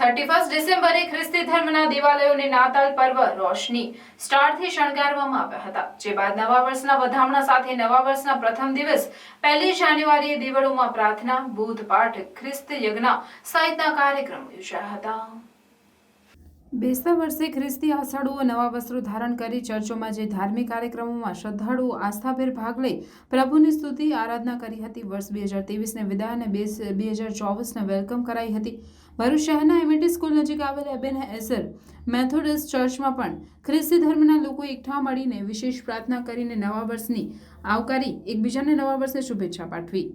31 ડિસેમ્બરે ખ્રિસ્તી ધર્મના દેવાલયોને નાતાલ પર્વ રોશની સ્ટારથી શણગારવામાં આવ્યા હતા, જે બાદ નવા વર્ષના વધામણા સાથે નવા વર્ષના પ્રથમ દિવસ 1 જાન્યુઆરીએ દેવળોમાં પ્રાર્થના, બુધ પાઠ, ખ્રિસ્ત યજ્ઞ સહિતના કાર્યક્રમો યોજાયા હતા. બેસતા વર્ષે ખ્રિસ્તી આષાઢુઓ નવા વસ્ત્રો ધારણ કરી ચર્ચોમાં જે ધાર્મિક કાર્યક્રમોમાં શ્રદ્ધાળુઓ આસ્થાભેર ભાગ લઈ પ્રભુની સ્તુતિ આરાધના કરી હતી. વર્ષ 2023ને વિદાય અને 2024ને વેલકમ કરાઈ હતી. ભરૂચ શહેરના એમએટી સ્કૂલ નજીક આવેલ એબેનેઝર મેથોડિસ્ટ ચર્ચમાં પણ ખ્રિસ્તી ધર્મના લોકો એકઠા મળીને વિશેષ પ્રાર્થના કરીને નવા વર્ષની આવકારી એકબીજાને નવા વર્ષની શુભેચ્છા પાઠવી.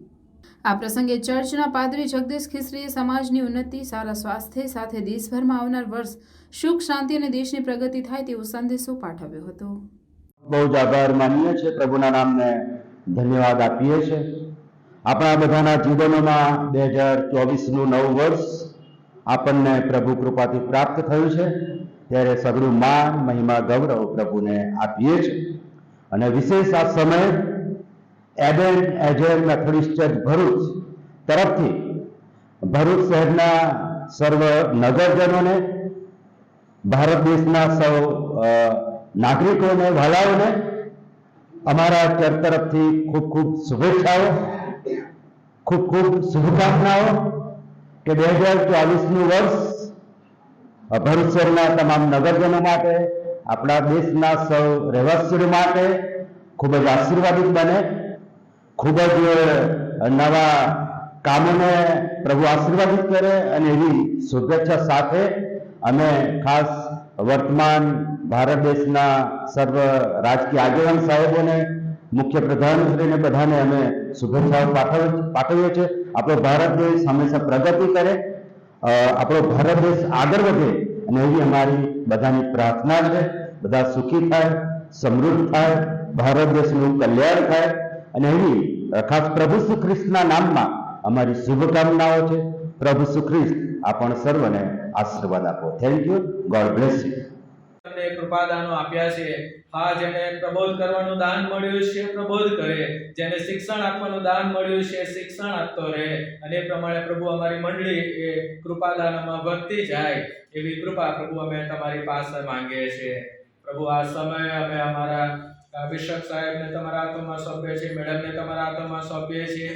આ પ્રસંગે ચર્ચના પાદરી જગદીશ ખીસરીએ સમાજની ઉન્નતિ, સારા સ્વાસ્થ્ય સાથે દેશભરમાં આવનાર વર્ષ સુખ, શાંતિ અને દેશની પ્રગતિ થાય તેવો સંદેશો પાઠવ્યો હતો. બહુ જ આભાર માનીએ છીએ, પ્રભુના નામને ધન્યવાદ આપીએ છીએ. આપણા બધાના જીવનોમાં 2024નું નવું વર્ષ આપણને પ્રભુ કૃપાથી પ્રાપ્ત થયું છે, ત્યારે સઘળું માન, મહિમા, ગૌરવ પ્રભુને આપીએ છીએ. અને વિશેષ આ સમયે એબેનેઝર મેથોડિસ્ટ ચર્ચ ભરૂચ તરફથી ભરૂચ શહેરના સર્વ નગરજનોને, ભારત દેશના સૌ નાગરિકોને, વાલાઓને અમારા ચર્ચ તરફથી ખૂબ ખૂબ શુભેચ્છાઓ, ખૂબ ખૂબ શુભકામનાઓ કે 2024નું વર્ષ ભરૂચ શહેરના તમામ નગરજનો માટે, આપણા દેશના સૌ રહેવાસીઓ માટે ખૂબ જ આશીર્વાદિત બને. ખૂબ જ નવા કામોને પ્રભુ આશીર્વાદિત કરે અને એવી શુભેચ્છા સાથે અમે ખાસ વર્તમાન ભારત દેશના સર્વ રાજકીય આગેવાન સાહેબોને, મુખ્ય પ્રધાનમંત્રીને બધાને અમે શુભેચ્છાઓ પાઠવીએ છીએ. આપણો ભારત દેશ હંમેશા પ્રગતિ કરે, આપણો ભારત દેશ આગળ વધે અને એવી અમારી બધાની પ્રાર્થના છે. બધા સુખી થાય, સમૃદ્ધ થાય, ભારત દેશનું કલ્યાણ થાય અને એવી ખાસ પ્રભુ શ્રી ખ્રિસ્તના નામમાં અમારી શુભકામનાઓ છે. પ્રભુ શ્રી ખ્રિસ્ત આપણ સર્વને આશીર્વાદ આપો. Thank you. God bless you. તમને કૃપાદાનો આપ્યા છે. હા, જેને પ્રબોધ કરવાનું દાન મળ્યું છે પ્રબોધ કરે, જેને શિક્ષણ આપવાનું દાન મળ્યું છે શિક્ષણ આપતો રહે, અને એ પ્રમાણે પ્રભુ અમારી મંડળી એ કૃપાદાનમાં વધતી જાય એવી કૃપા પ્રભુ અમે તમારી પાસે માંગીએ છીએ. પ્રભુ આ સમયે અમે અમારા બિશપ સાહેબને તમારા હાથમાં સોંપીએ છીએ, મેડમને તમારા હાથમાં સોંપીએ છીએ.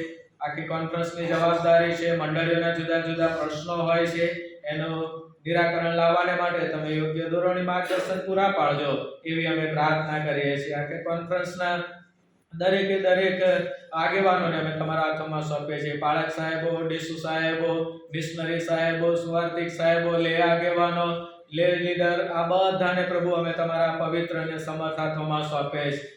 આખી કોન્ફરન્સની જવાબદારી છે, મંડળીઓના જુદા જુદા પ્રશ્નો હોય છે, એનું નિરાકરણ લાવવાને માટે તમે યોગ્ય ધોરણે માર્ગદર્શન પૂરા પાડજો એવી અમે પ્રાર્થના કરીએ છીએ. આખી કોન્ફરન્સના દરેકે દરેક આગેવાનોને અમે તમારા હાથમાં સોંપીએ છીએ. પાળક સાહેબો, ડીસુ સાહેબો, મિશનરી સાહેબો, સુવાર્તિક સાહેબો, લે આગેવાનો, લે લીડર, આ બધાને પ્રભુ અમે તમારા પવિત્ર અને સમર્થ હાથોમાં સોંપીએ છીએ.